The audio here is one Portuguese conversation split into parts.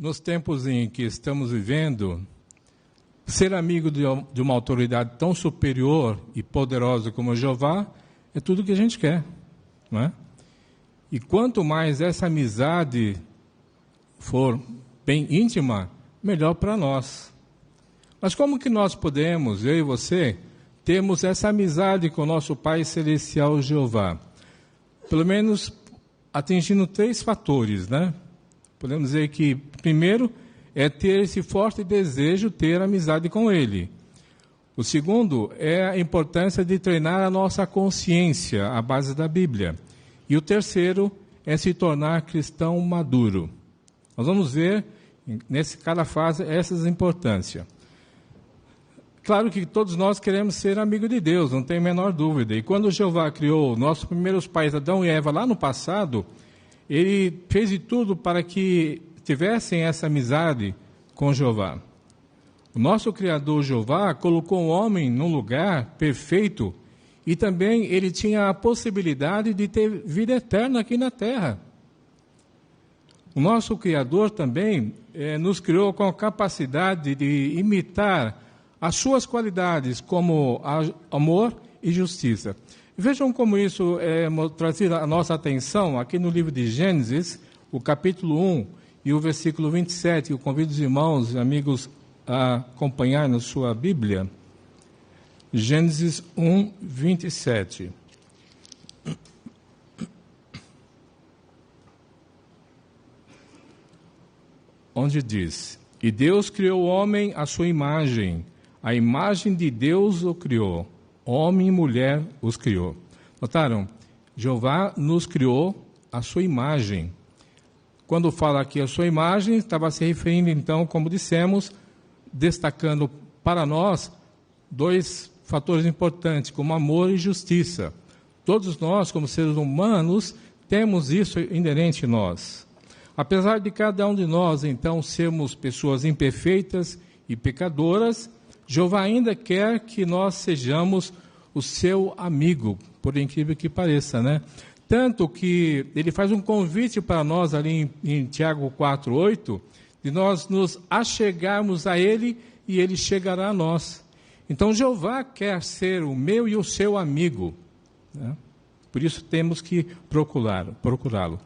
nos tempos em que estamos vivendo, ser amigo de uma autoridade tão superior e poderosa como Jeová é tudo que a gente quer, não é? E quanto mais essa amizade for bem íntima, melhor para nós. Mas como que nós podemos, eu e você, termos essa amizade com o nosso Pai Celestial Jeová? Pelo menos atingindo 3 fatores, né? Podemos dizer que, primeiro, é ter esse forte desejo de ter amizade com Ele. O segundo é a importância de treinar a nossa consciência à base da Bíblia. E o terceiro é se tornar cristão maduro. Nós vamos ver, nessa cada fase, essas importâncias. Claro que todos nós queremos ser amigos de Deus, não tem a menor dúvida. E quando Jeová criou nossos primeiros pais, Adão e Eva, lá no passado, Ele fez de tudo para que tivessem essa amizade com Jeová. O nosso Criador Jeová colocou o homem num lugar perfeito e também ele tinha a possibilidade de ter vida eterna aqui na terra. O nosso Criador também nos criou com a capacidade de imitar as suas qualidades como amor e justiça. Vejam como isso é trazido a nossa atenção aqui no livro de Gênesis, o capítulo 1 e o versículo 27. Eu convido os irmãos e amigos a acompanhar na sua Bíblia. Gênesis 1, 27. Onde diz: E Deus criou o homem à sua imagem, a imagem de Deus o criou, homem e mulher os criou. Notaram? Jeová nos criou à sua imagem. Quando fala aqui a sua imagem, estava se referindo então, como dissemos, destacando para nós 2 fatores importantes, como amor e justiça. Todos nós, como seres humanos, temos isso inerente em nós. Apesar de cada um de nós, então, sermos pessoas imperfeitas e pecadoras, Jeová ainda quer que nós sejamos o seu amigo, por incrível que pareça, né? Tanto que ele faz um convite para nós ali em Tiago 4:8, de nós nos achegarmos a ele e ele chegará a nós. Então Jeová quer ser o meu e o seu amigo, né? Por isso temos que procurá-lo.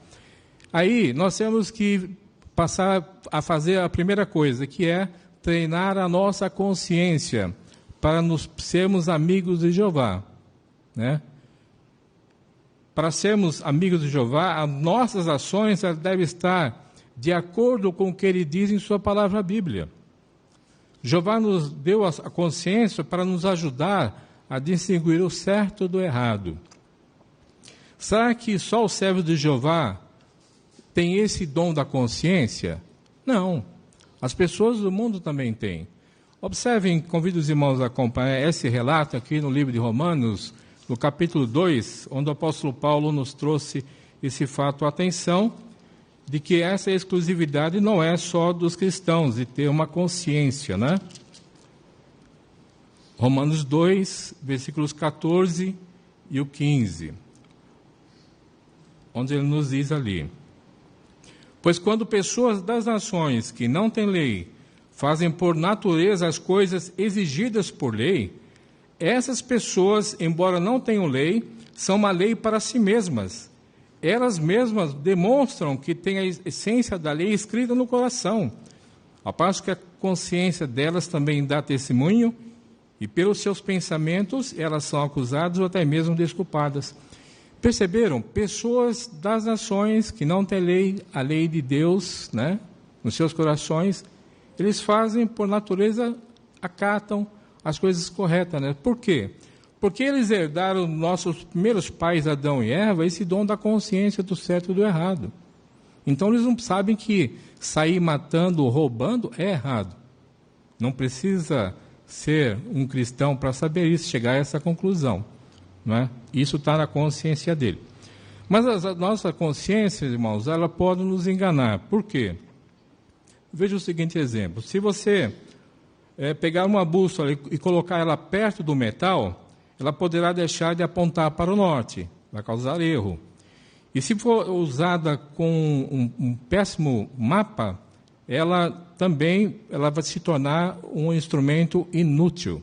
Aí nós temos que passar a fazer a primeira coisa, que é treinar a nossa consciência para nos sermos amigos de Jeová, né? Para sermos amigos de Jeová, as nossas ações devem estar de acordo com o que ele diz em sua palavra Bíblia. Jeová nos deu a consciência para nos ajudar a distinguir o certo do errado. Será que só os servos de Jeová têm esse dom da consciência? Não. As pessoas do mundo também têm. Observem, convido os irmãos a acompanhar esse relato aqui no livro de Romanos, no capítulo 2, onde o apóstolo Paulo nos trouxe esse fato à atenção, de que essa exclusividade não é só dos cristãos, de ter uma consciência, né? Romanos 2, versículos 14 e o 15, onde ele nos diz ali: Pois quando pessoas das nações que não têm lei fazem por natureza as coisas exigidas por lei, essas pessoas, embora não tenham lei, são uma lei para si mesmas. Elas mesmas demonstram que têm a essência da lei escrita no coração, ao passo que a consciência delas também dá testemunho, e pelos seus pensamentos elas são acusadas ou até mesmo desculpadas. Perceberam? Pessoas das nações que não têm lei, a lei de Deus, né, nos seus corações, eles fazem, por natureza, acatam as coisas corretas, né? Por quê? Porque eles herdaram nossos primeiros pais, Adão e Eva, esse dom da consciência do certo e do errado. Então eles não sabem que sair matando ou roubando é errado. Não precisa ser um cristão para saber isso, chegar a essa conclusão, não é? Isso está na consciência dele. Mas a nossa consciência, irmãos, ela pode nos enganar. Por quê? Veja o seguinte exemplo. Se você pegar uma bússola e colocar ela perto do metal, ela poderá deixar de apontar para o norte, vai causar erro. E se for usada com um péssimo mapa, ela vai se tornar um instrumento inútil.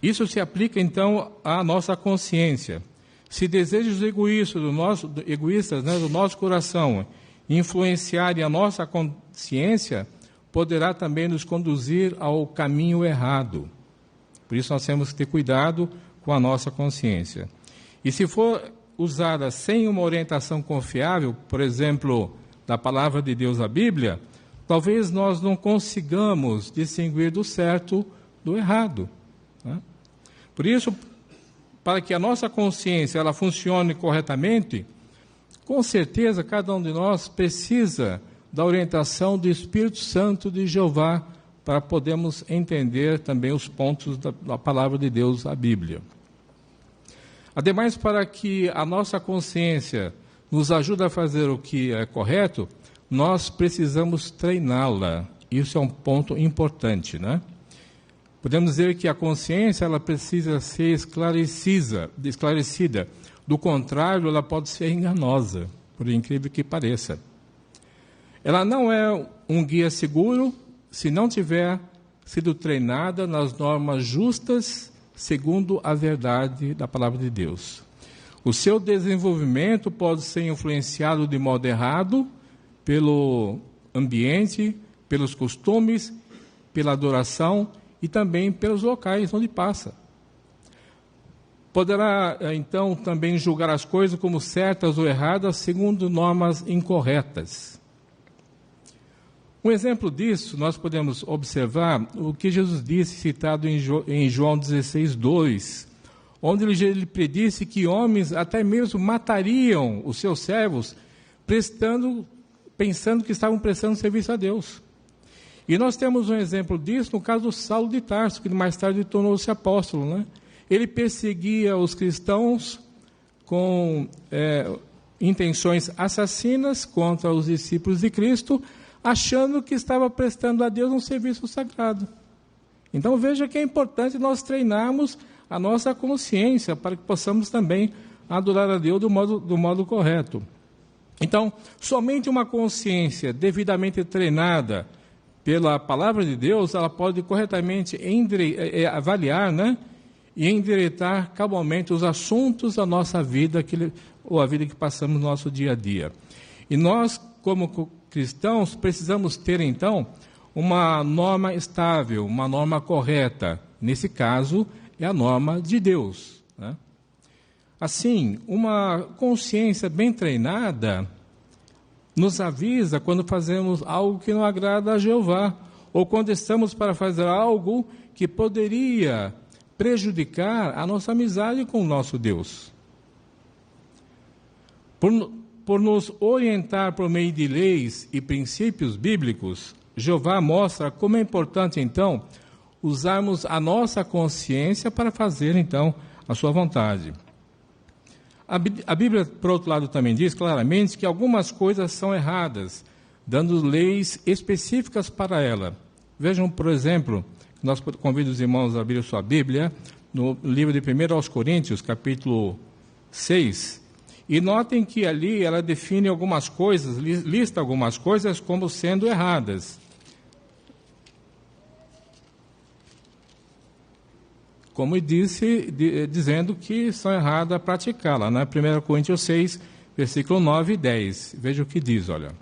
Isso se aplica, então, à nossa consciência. Se desejos egoístas do nosso coração influenciarem a nossa consciência, poderá também nos conduzir ao caminho errado. Por isso nós temos que ter cuidado com a nossa consciência. E se for usada sem uma orientação confiável, por exemplo, da palavra de Deus, a Bíblia, talvez nós não consigamos distinguir do certo do errado, né? Por isso, para que a nossa consciência ela funcione corretamente, com certeza cada um de nós precisa da orientação do Espírito Santo de Jeová para podermos entender também os pontos da palavra de Deus, a Bíblia. Ademais, para que a nossa consciência nos ajude a fazer o que é correto, nós precisamos treiná-la. Isso é um ponto importante, né? Podemos dizer que a consciência ela precisa ser esclarecida. Do contrário, ela pode ser enganosa, por incrível que pareça. Ela não é um guia seguro se não tiver sido treinada nas normas justas, segundo a verdade da palavra de Deus. O seu desenvolvimento pode ser influenciado de modo errado pelo ambiente, pelos costumes, pela adoração e também pelos locais onde passa. Poderá, então, também julgar as coisas como certas ou erradas segundo normas incorretas. Um exemplo disso, nós podemos observar o que Jesus disse, citado em João 16:2, onde ele predisse que homens até mesmo matariam os seus servos, pensando que estavam prestando serviço a Deus. E nós temos um exemplo disso no caso do Saulo de Tarso, que mais tarde tornou-se apóstolo, né? Ele perseguia os cristãos com intenções assassinas contra os discípulos de Cristo, achando que estava prestando a Deus um serviço sagrado. Então veja que é importante nós treinarmos a nossa consciência para que possamos também adorar a Deus do modo correto. Então, somente uma consciência devidamente treinada pela palavra de Deus, ela pode corretamente avaliar, né, e endireitar cabalmente os assuntos da nossa vida, ou a vida que passamos no nosso dia a dia. E nós, como cristãos, precisamos ter, então, uma norma estável, uma norma correta. Nesse caso, é a norma de Deus, né? Assim, uma consciência bem treinada nos avisa quando fazemos algo que não agrada a Jeová, ou quando estamos para fazer algo que poderia prejudicar a nossa amizade com o nosso Deus. Por nos orientar por meio de leis e princípios bíblicos, Jeová mostra como é importante, então, usarmos a nossa consciência para fazer, então, a sua vontade. A Bíblia, por outro lado, também diz claramente que algumas coisas são erradas, dando leis específicas para ela. Vejam, por exemplo, nós convido os irmãos a abrir sua Bíblia, no livro de 1 aos Coríntios, capítulo 6, e notem que ali ela define algumas coisas, lista algumas coisas como sendo erradas. Como disse, dizendo que são erradas praticá-la, né? 1 Coríntios 6, versículo 9 e 10. Veja o que diz, olha.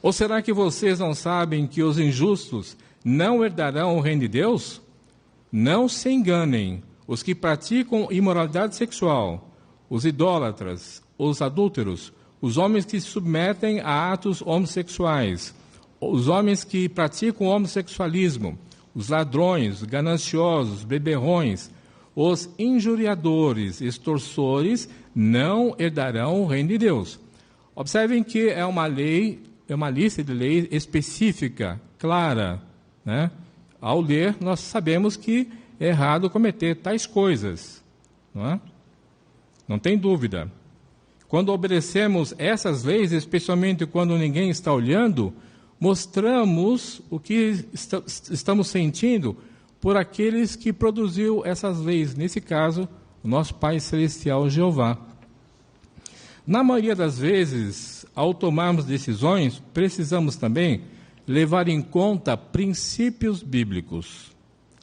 Ou será que vocês não sabem que os injustos não herdarão o reino de Deus? Não se enganem. Os que praticam imoralidade sexual, os idólatras, os adúlteros, os homens que se submetem a atos homossexuais, os homens que praticam homossexualismo, os ladrões, gananciosos, beberrões, os injuriadores, extorsores, não herdarão o reino de Deus. Observem que é uma lista de leis específica, clara, né? Ao ler, nós sabemos que é errado cometer tais coisas, não é? Não tem dúvida. Quando obedecemos essas leis, especialmente quando ninguém está olhando, mostramos o que estamos sentindo por aqueles que produziu essas leis, nesse caso, o nosso Pai Celestial, Jeová. Na maioria das vezes, ao tomarmos decisões, precisamos também levar em conta princípios bíblicos,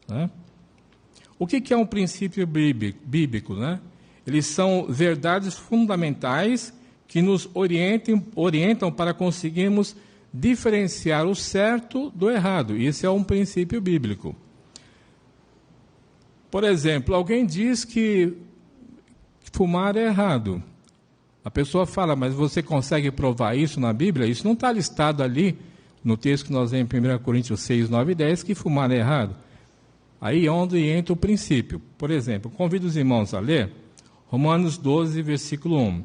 né? O que é um princípio bíblico, né? Eles são verdades fundamentais que nos orientam para conseguirmos diferenciar o certo do errado. Esse é um princípio bíblico. Por exemplo, alguém diz que fumar é errado. A pessoa fala, mas você consegue provar isso na Bíblia? Isso não está listado ali no texto que nós vemos em 1 Coríntios 6, 9 e 10, que fumar é errado. Aí é onde entra o princípio. Por exemplo, convido os irmãos a ler Romanos 12, versículo 1.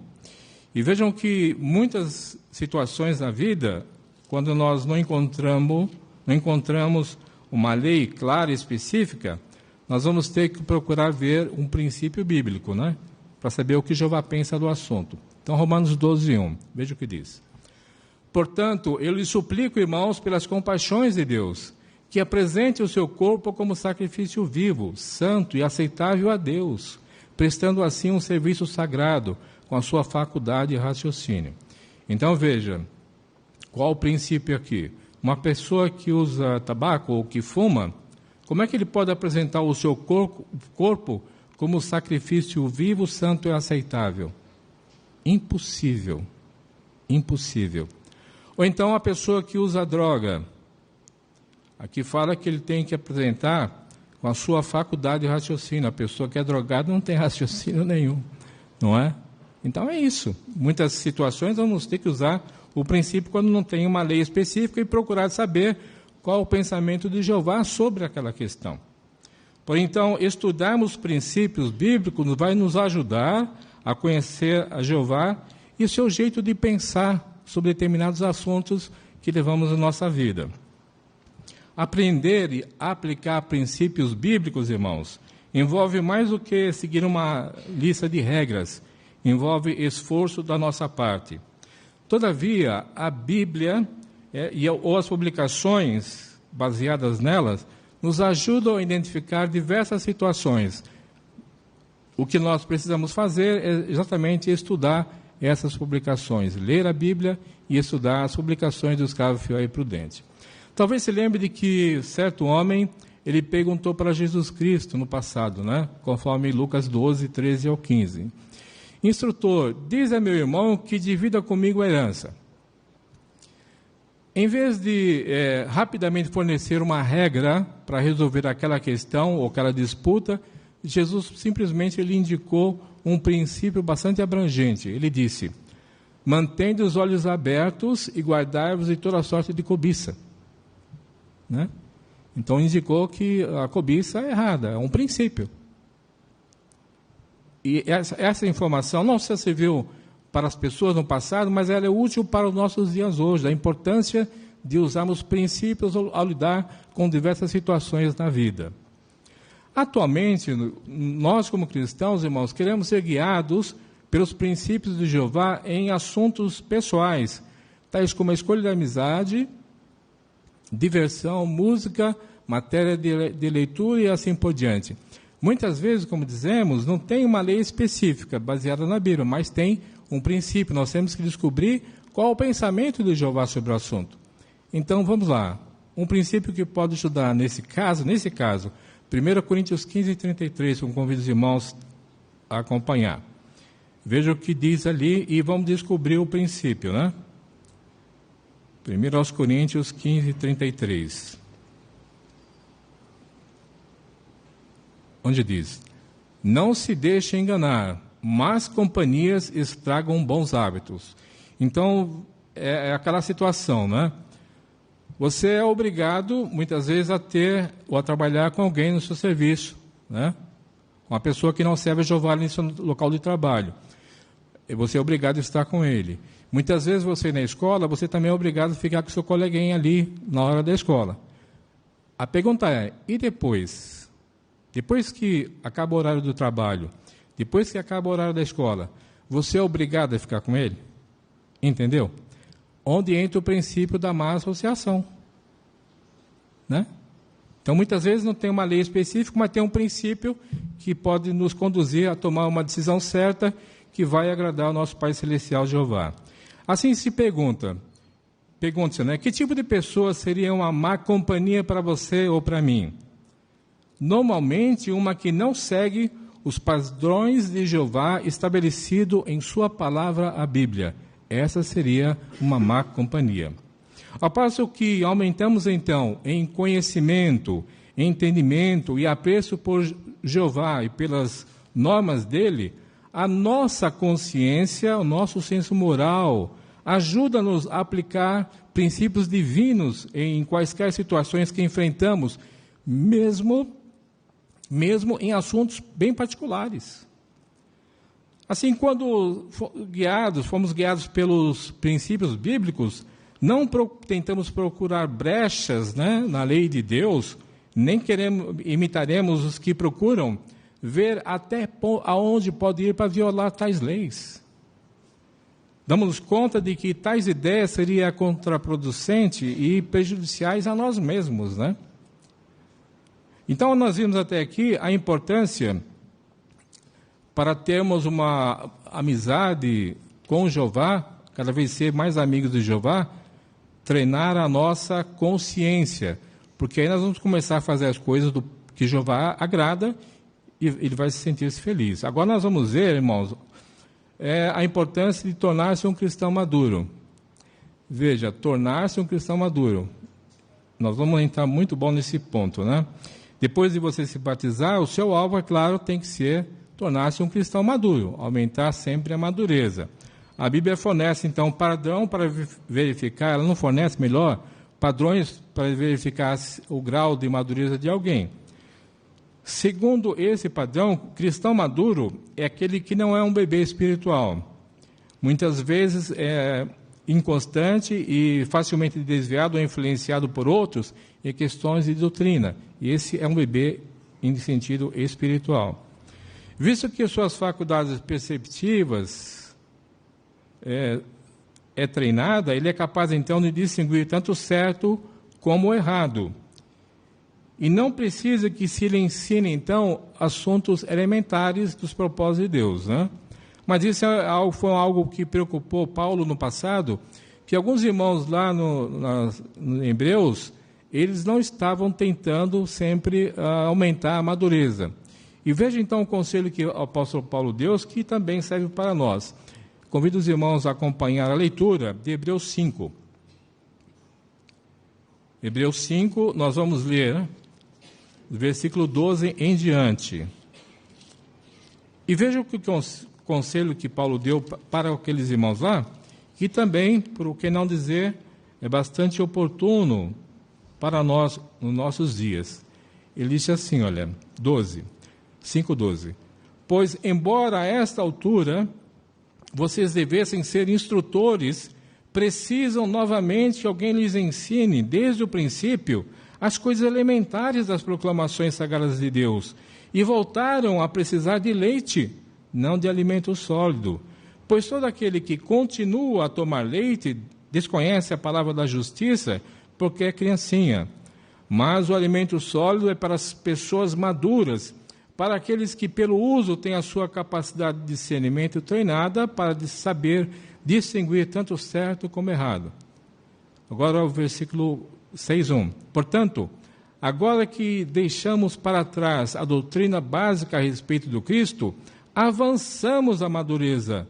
E vejam que muitas situações na vida, quando nós não encontramos uma lei clara e específica, nós vamos ter que procurar ver um princípio bíblico, né? Para saber o que Jeová pensa do assunto. Então, Romanos 12, 1. Veja o que diz. Portanto, eu lhes suplico, irmãos, pelas compaixões de Deus, que apresente o seu corpo como sacrifício vivo, santo e aceitável a Deus, prestando assim um serviço sagrado, com a sua faculdade e raciocínio. Então, veja, qual o princípio aqui? Uma pessoa que usa tabaco ou que fuma, como é que ele pode apresentar o seu corpo como sacrifício vivo, santo e aceitável? Impossível. Impossível. Ou então a pessoa que usa droga. Aqui fala que ele tem que apresentar com a sua faculdade de raciocínio. A pessoa que é drogada não tem raciocínio nenhum, não é? Então é isso. Muitas situações vamos ter que usar o princípio quando não tem uma lei específica e procurar saber qual o pensamento de Jeová sobre aquela questão. Por então, estudarmos princípios bíblicos vai nos ajudar a conhecer a Jeová e o seu jeito de pensar sobre determinados assuntos que levamos na nossa vida. Aprender e aplicar princípios bíblicos, irmãos, envolve mais do que seguir uma lista de regras, envolve esforço da nossa parte. Todavia, a Bíblia ou as publicações baseadas nelas nos ajudam a identificar diversas situações. O que nós precisamos fazer é exatamente estudar essas publicações, ler a Bíblia e estudar as publicações do escravo fiel e prudente. Talvez se lembre de que certo homem, ele perguntou para Jesus Cristo no passado, né? Conforme Lucas 12, 13 ao 15. Instrutor, diz a meu irmão que divida comigo a herança. Em vez de rapidamente fornecer uma regra para resolver aquela questão ou aquela disputa, Jesus simplesmente lhe indicou um princípio bastante abrangente. Ele disse, mantende os olhos abertos e guardai-vos de toda sorte de cobiça. Né? Então indicou que a cobiça é errada, é um princípio. E essa informação não só serviu para as pessoas no passado, mas ela é útil para os nossos dias hoje, a importância de usarmos princípios ao lidar com diversas situações na vida. Atualmente, nós como cristãos, irmãos, queremos ser guiados pelos princípios de Jeová em assuntos pessoais, tais como a escolha da amizade, diversão, música, matéria de leitura e assim por diante. Muitas vezes, como dizemos, não tem uma lei específica baseada na Bíblia, mas tem um princípio. Nós temos que descobrir qual o pensamento de Jeová sobre o assunto. Então, vamos lá. Um princípio que pode ajudar nesse caso, 1 Coríntios 15, 33, que eu convido os irmãos a acompanhar. Veja o que diz ali e vamos descobrir o princípio, né? 1 Coríntios 15, 33. Onde diz, não se deixe enganar, más companhias estragam bons hábitos. Então, é aquela situação, né? Você é obrigado, muitas vezes, a ter ou a trabalhar com alguém no seu serviço, né? Uma pessoa que não serve a Jeová no seu local de trabalho. E você é obrigado a estar com ele. Muitas vezes você na escola, você também é obrigado a ficar com seu coleguinha ali na hora da escola. A pergunta é, e depois? Depois que acaba o horário do trabalho, depois que acaba o horário da escola, você é obrigado a ficar com ele? Entendeu? Onde entra o princípio da má associação. Né? Então, muitas vezes não tem uma lei específica, mas tem um princípio que pode nos conduzir a tomar uma decisão certa, que vai agradar ao nosso Pai Celestial Jeová. Assim se pergunta-se, né? Que tipo de pessoa seria uma má companhia para você ou para mim? Normalmente, uma que não segue os padrões de Jeová estabelecido em sua palavra, a Bíblia. Essa seria uma má companhia. Ao passo que aumentamos, então, em conhecimento, entendimento e apreço por Jeová e pelas normas dele, a nossa consciência, o nosso senso moral, ajuda-nos a aplicar princípios divinos em quaisquer situações que enfrentamos, mesmo em assuntos bem particulares. Assim, quando fomos guiados pelos princípios bíblicos, não tentamos procurar brechas, né, na lei de Deus, nem imitaremos os que procuram ver até aonde pode ir para violar tais leis. Damos-nos conta de que tais ideias seriam contraproducentes e prejudiciais a nós mesmos, né? Então, nós vimos até aqui a importância para termos uma amizade com Jeová, cada vez ser mais amigos de Jeová, treinar a nossa consciência, porque aí nós vamos começar a fazer as coisas que Jeová agrada e ele vai se sentir feliz. Agora nós vamos ver, irmãos, a importância de tornar-se um cristão maduro. Veja, tornar-se um cristão maduro. Nós vamos entrar muito bom nesse ponto, né? Depois de você se batizar, o seu alvo, é claro, tem que ser tornar-se um cristão maduro, aumentar sempre a madureza. A Bíblia fornece, então, padrão para verificar, ela não fornece, melhor, padrões para verificar o grau de madureza de alguém. Segundo esse padrão, cristão maduro é aquele que não é um bebê espiritual. Muitas vezes é inconstante e facilmente desviado ou influenciado por outros em questões de doutrina. E esse é um bebê em sentido espiritual. Visto que suas faculdades perceptivas é treinada, ele é capaz então de distinguir tanto o certo como o errado. E não precisa que se lhe ensine, então, assuntos elementares dos propósitos de Deus, né? Mas isso foi algo que preocupou Paulo no passado, que alguns irmãos lá no Hebreus, eles não estavam tentando sempre aumentar a madureza. E veja então o conselho que o apóstolo Paulo deu, que também serve para nós. Convido os irmãos a acompanhar a leitura de Hebreus 5. Hebreus 5, nós vamos ler, né? Versículo 12 em diante. E veja o conselho que Paulo deu para aqueles irmãos lá, que também, por que não dizer, é bastante oportuno para nós nos nossos dias. Ele disse assim, olha, 5:12. Pois, embora a esta altura vocês devessem ser instrutores, precisam novamente que alguém lhes ensine, desde o princípio, as coisas elementares das proclamações sagradas de Deus, e voltaram a precisar de leite, não de alimento sólido. Pois todo aquele que continua a tomar leite desconhece a palavra da justiça, porque é criancinha. Mas o alimento sólido é para as pessoas maduras, para aqueles que pelo uso têm a sua capacidade de discernimento treinada para saber distinguir tanto certo como errado. Agora o versículo 6:1. Portanto, agora que deixamos para trás a doutrina básica a respeito do Cristo, avançamos a madureza,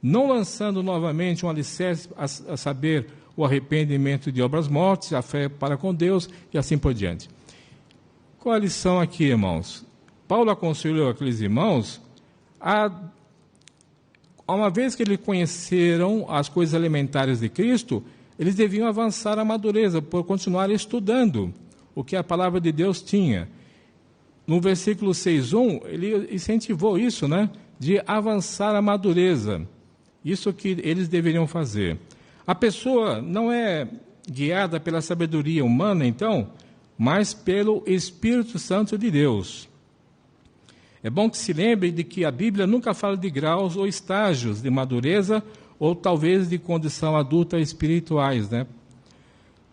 não lançando novamente um alicerce a saber o arrependimento de obras mortas, a fé para com Deus e assim por diante. Qual a lição aqui, irmãos? Paulo aconselhou aqueles irmãos uma vez que eles conheceram as coisas elementares de Cristo, eles deviam avançar a madureza por continuar estudando o que a palavra de Deus tinha. No versículo 6:1, ele incentivou isso, né? De avançar a madureza. Isso que eles deveriam fazer. A pessoa não é guiada pela sabedoria humana, então, mas pelo Espírito Santo de Deus. É bom que se lembre de que a Bíblia nunca fala de graus ou estágios de madureza, ou talvez de condição adulta espirituais, né?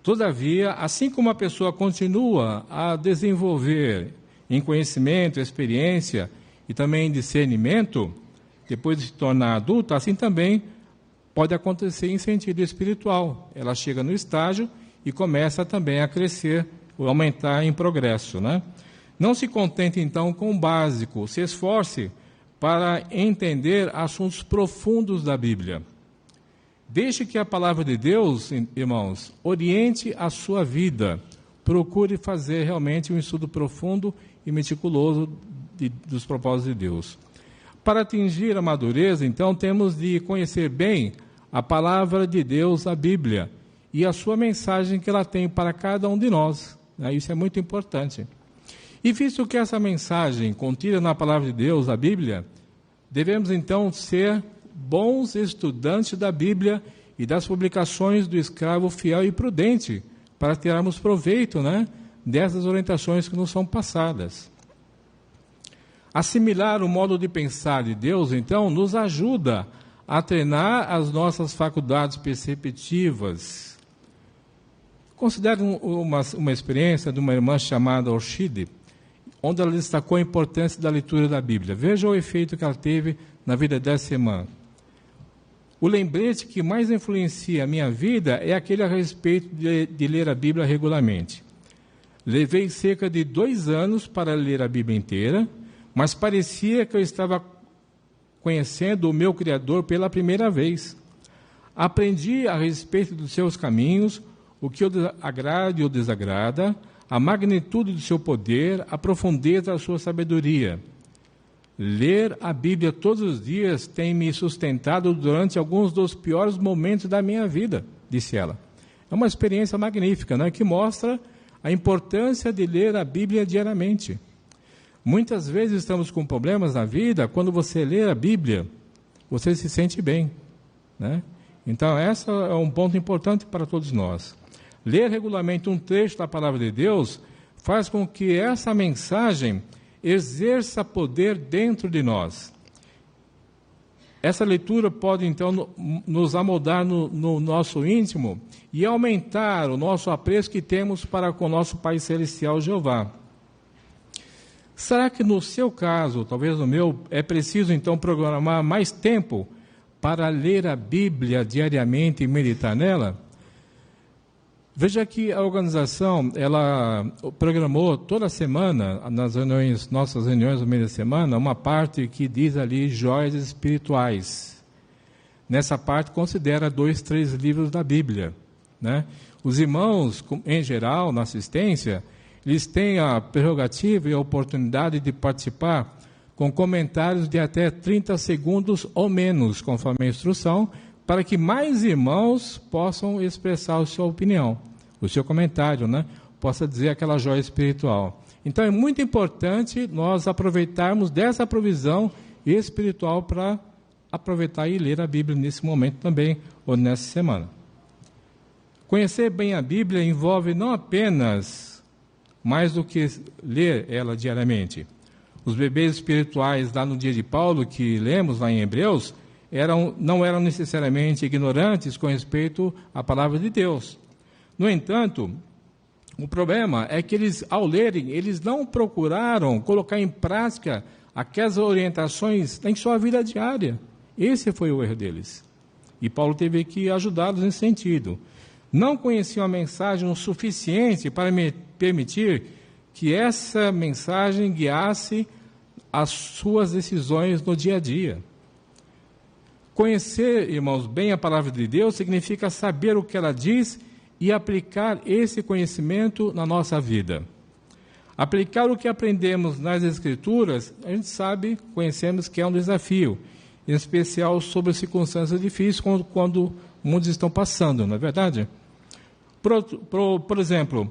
Todavia, assim como a pessoa continua a desenvolver em conhecimento, experiência e também em discernimento, depois de se tornar adulta, assim também pode acontecer em sentido espiritual. Ela chega no estágio e começa também a crescer, ou aumentar em progresso, né? Não se contente, então, com o básico. Se esforce para entender assuntos profundos da Bíblia. Deixe que a palavra de Deus, irmãos, oriente a sua vida. Procure fazer realmente um estudo profundo e meticuloso dos propósitos de Deus. Para atingir a madureza, então, temos de conhecer bem a palavra de Deus, a Bíblia, e a sua mensagem que ela tem para cada um de nós. Isso é muito importante. E visto que essa mensagem contida na palavra de Deus, a Bíblia, devemos então ser bons estudantes da Bíblia e das publicações do escravo fiel e prudente, para tirarmos proveito, dessas orientações que nos são passadas. Assimilar o modo de pensar de Deus, então, nos ajuda a treinar as nossas faculdades perceptivas. Considere uma experiência de uma irmã chamada Orchide, onde ela destacou a importância da leitura da Bíblia. Veja o efeito que ela teve na vida dessa irmã. O lembrete que mais influencia a minha vida é aquele a respeito de ler a Bíblia regularmente. Levei cerca de 2 anos para ler a Bíblia inteira, mas parecia que eu estava conhecendo o meu Criador pela primeira vez. Aprendi a respeito dos seus caminhos, o que o agrada e o desagrada, a magnitude do seu poder, a profundeza da sua sabedoria. Ler a Bíblia todos os dias tem me sustentado durante alguns dos piores momentos da minha vida, disse ela. É uma experiência magnífica, que mostra a importância de ler a Bíblia diariamente. Muitas vezes estamos com problemas na vida, quando você lê a Bíblia, você se sente bem, Então, esse é um ponto importante para todos nós. Ler regularmente um trecho da Palavra de Deus faz com que essa mensagem exerça poder dentro de nós. Essa leitura pode, então, nos amoldar no nosso íntimo e aumentar o nosso apreço que temos para com o nosso Pai Celestial, Jeová. Será que no seu caso, talvez no meu, é preciso então programar mais tempo para ler a Bíblia diariamente e meditar nela? Veja que a organização, ela programou toda semana, nas nossas reuniões no meio da semana, uma parte que diz ali joias espirituais. Nessa parte considera 2, 3 livros da Bíblia, Os irmãos, em geral, na assistência, eles têm a prerrogativa e a oportunidade de participar com comentários de até 30 segundos ou menos, conforme a instrução, para que mais irmãos possam expressar a sua opinião, o seu comentário, possa dizer aquela joia espiritual. Então, é muito importante nós aproveitarmos dessa provisão espiritual para aproveitar e ler a Bíblia nesse momento também, ou nessa semana. Conhecer bem a Bíblia envolve não apenas mais do que ler ela diariamente. Os bebês espirituais lá no dia de Paulo, que lemos lá em Hebreus, não eram necessariamente ignorantes com respeito à palavra de Deus. No entanto, o problema é que eles, ao lerem, eles não procuraram colocar em prática aquelas orientações em sua vida diária. Esse foi o erro deles. E Paulo teve que ajudá-los nesse sentido. Não conheciam a mensagem o suficiente para permitir que essa mensagem guiasse as suas decisões no dia a dia. Conhecer, irmãos, bem a palavra de Deus significa saber o que ela diz e aplicar esse conhecimento na nossa vida. Aplicar o que aprendemos nas Escrituras, a gente sabe, conhecemos que é um desafio, em especial sobre circunstâncias difíceis, quando muitos estão passando, não é verdade? Por exemplo,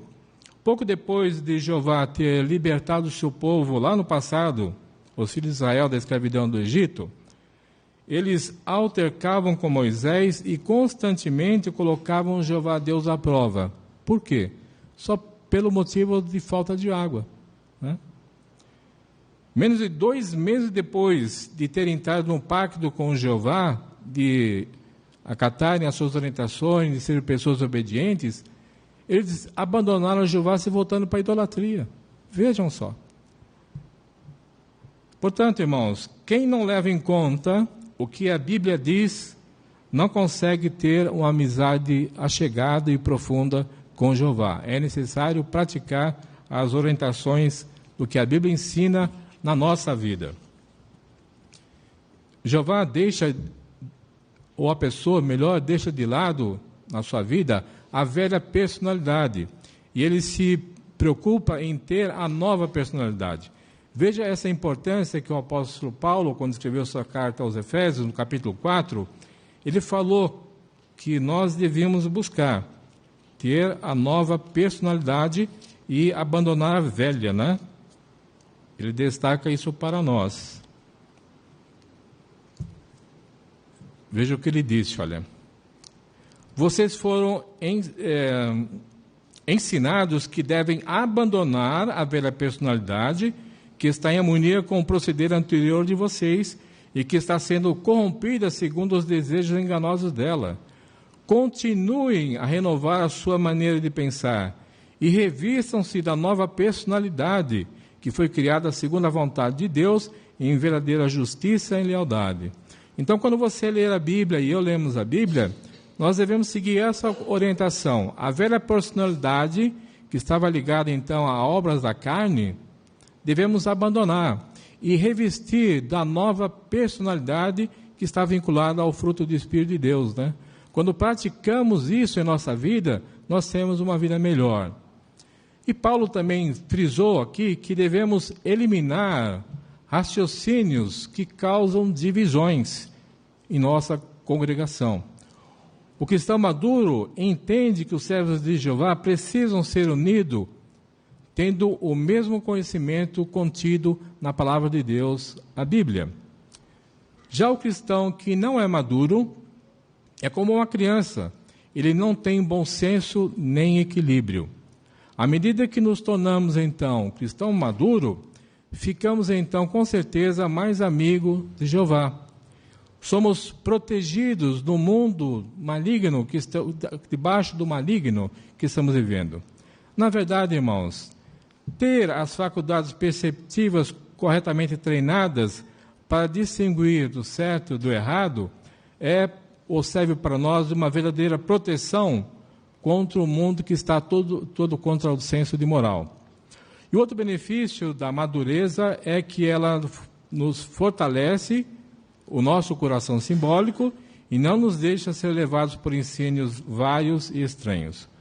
pouco depois de Jeová ter libertado o seu povo lá no passado, os filhos de Israel da escravidão do Egito, eles altercavam com Moisés e constantemente colocavam Jeová Deus à prova. Por quê? Só pelo motivo de falta de água. Menos de 2 meses depois de terem entrado num pacto com Jeová, de acatarem as suas orientações, de serem pessoas obedientes, eles abandonaram Jeová se voltando para a idolatria. Vejam só. Portanto, irmãos, quem não leva em conta o que a Bíblia diz, não consegue ter uma amizade achegada e profunda com Jeová. É necessário praticar as orientações do que a Bíblia ensina na nossa vida. Jeová deixa, ou a pessoa, melhor, deixa de lado na sua vida a velha personalidade. E ele se preocupa em ter a nova personalidade. Veja essa importância que o apóstolo Paulo, quando escreveu sua carta aos Efésios, no capítulo 4, ele falou que nós devíamos buscar ter a nova personalidade e abandonar a velha, né? Ele destaca isso para nós. Veja o que ele disse, olha. Vocês foram ensinados que devem abandonar a velha personalidade que está em harmonia com o proceder anterior de vocês e que está sendo corrompida segundo os desejos enganosos dela. Continuem a renovar a sua maneira de pensar e revistam-se da nova personalidade que foi criada segundo a vontade de Deus em verdadeira justiça e lealdade. Então, quando você ler a Bíblia e eu lemos a Bíblia, nós devemos seguir essa orientação. A velha personalidade, que estava ligada então a obras da carne, devemos abandonar e revestir da nova personalidade que está vinculada ao fruto do Espírito de Deus, né? Quando praticamos isso em nossa vida, nós temos uma vida melhor. E Paulo também frisou aqui que devemos eliminar raciocínios que causam divisões em nossa congregação. O cristão maduro entende que os servos de Jeová precisam ser unidos, tendo o mesmo conhecimento contido na palavra de Deus, a Bíblia. Já o cristão que não é maduro é como uma criança, ele não tem bom senso nem equilíbrio. À medida que nos tornamos, então, cristão maduro, ficamos, então, com certeza, mais amigos de Jeová. Somos protegidos do mundo maligno, que está debaixo do maligno que estamos vivendo. Na verdade, irmãos, ter as faculdades perceptivas corretamente treinadas para distinguir do certo do errado é ou serve para nós uma verdadeira proteção contra o mundo que está todo contra o senso de moral. E outro benefício da madureza é que ela nos fortalece o nosso coração simbólico e não nos deixa ser levados por ensinos vários e estranhos.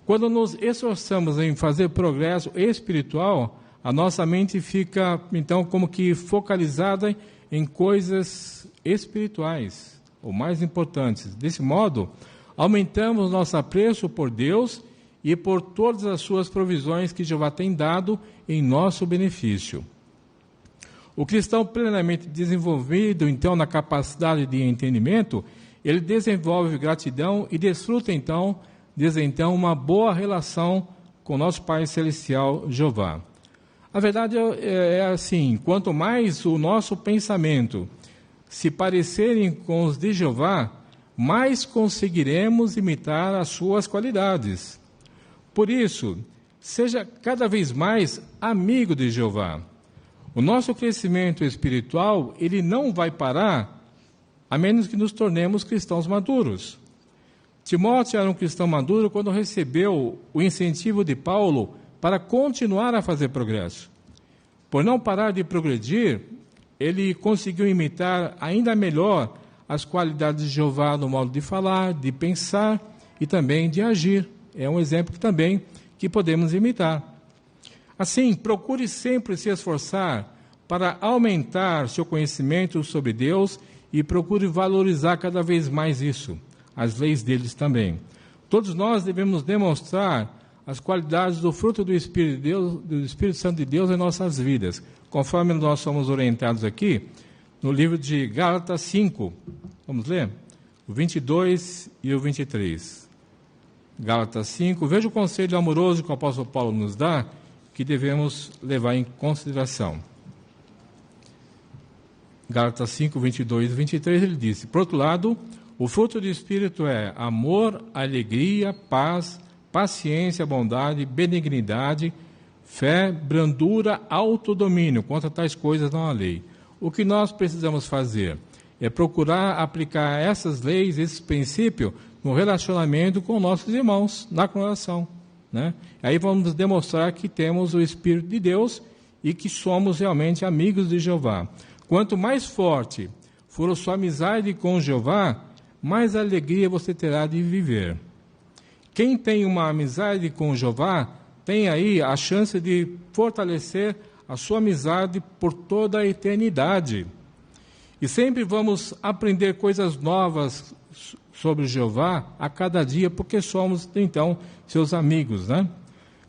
Quando nos esforçamos em fazer progresso espiritual, a nossa mente fica, então, como que focalizada em coisas espirituais, ou mais importantes. Desse modo, aumentamos nosso apreço por Deus e por todas as suas provisões que Jeová tem dado em nosso benefício. O cristão plenamente desenvolvido, então, na capacidade de entendimento, ele desenvolve gratidão e desfruta, desde então, uma boa relação com nosso Pai Celestial, Jeová. A verdade é assim, quanto mais o nosso pensamento se parecerem com os de Jeová, mais conseguiremos imitar as suas qualidades. Por isso, seja cada vez mais amigo de Jeová. O nosso crescimento espiritual, ele não vai parar, a menos que nos tornemos cristãos maduros. Timóteo era um cristão maduro quando recebeu o incentivo de Paulo para continuar a fazer progresso. Por não parar de progredir, ele conseguiu imitar ainda melhor as qualidades de Jeová no modo de falar, de pensar e também de agir. É um exemplo também que podemos imitar. Assim, procure sempre se esforçar para aumentar seu conhecimento sobre Deus e procure valorizar cada vez mais isso, as leis deles também. Todos nós devemos demonstrar as qualidades do fruto do Espírito de Deus, do Espírito Santo de Deus em nossas vidas, conforme nós somos orientados aqui no livro de Gálatas 5. Vamos ler? O 22 e o 23. Gálatas 5. Veja o conselho amoroso que o apóstolo Paulo nos dá, que devemos levar em consideração. Gálatas 5, 22 e 23, ele disse: por outro lado, o fruto do Espírito é amor, alegria, paz, paciência, bondade, benignidade, Fé, brandura, autodomínio, contra tais coisas não há lei. O que nós precisamos fazer é procurar aplicar essas leis, esses princípios, no relacionamento com nossos irmãos, na congregação, né? Aí vamos demonstrar que temos o Espírito de Deus e que somos realmente amigos de Jeová. Quanto mais forte for a sua amizade com Jeová, mais alegria você terá de viver. Quem tem uma amizade com Jeová, tem aí a chance de fortalecer a sua amizade por toda a eternidade. E sempre vamos aprender coisas novas sobre Jeová a cada dia, porque somos, então, seus amigos, né?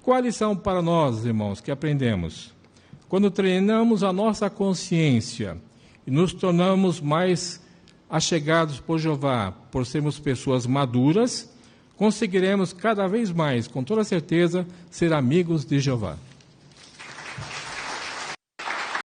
Qual a lição para nós, irmãos, que aprendemos? Quando treinamos a nossa consciência e nos tornamos mais achegados por Jeová, por sermos pessoas maduras, conseguiremos cada vez mais, com toda certeza, ser amigos de Jeová.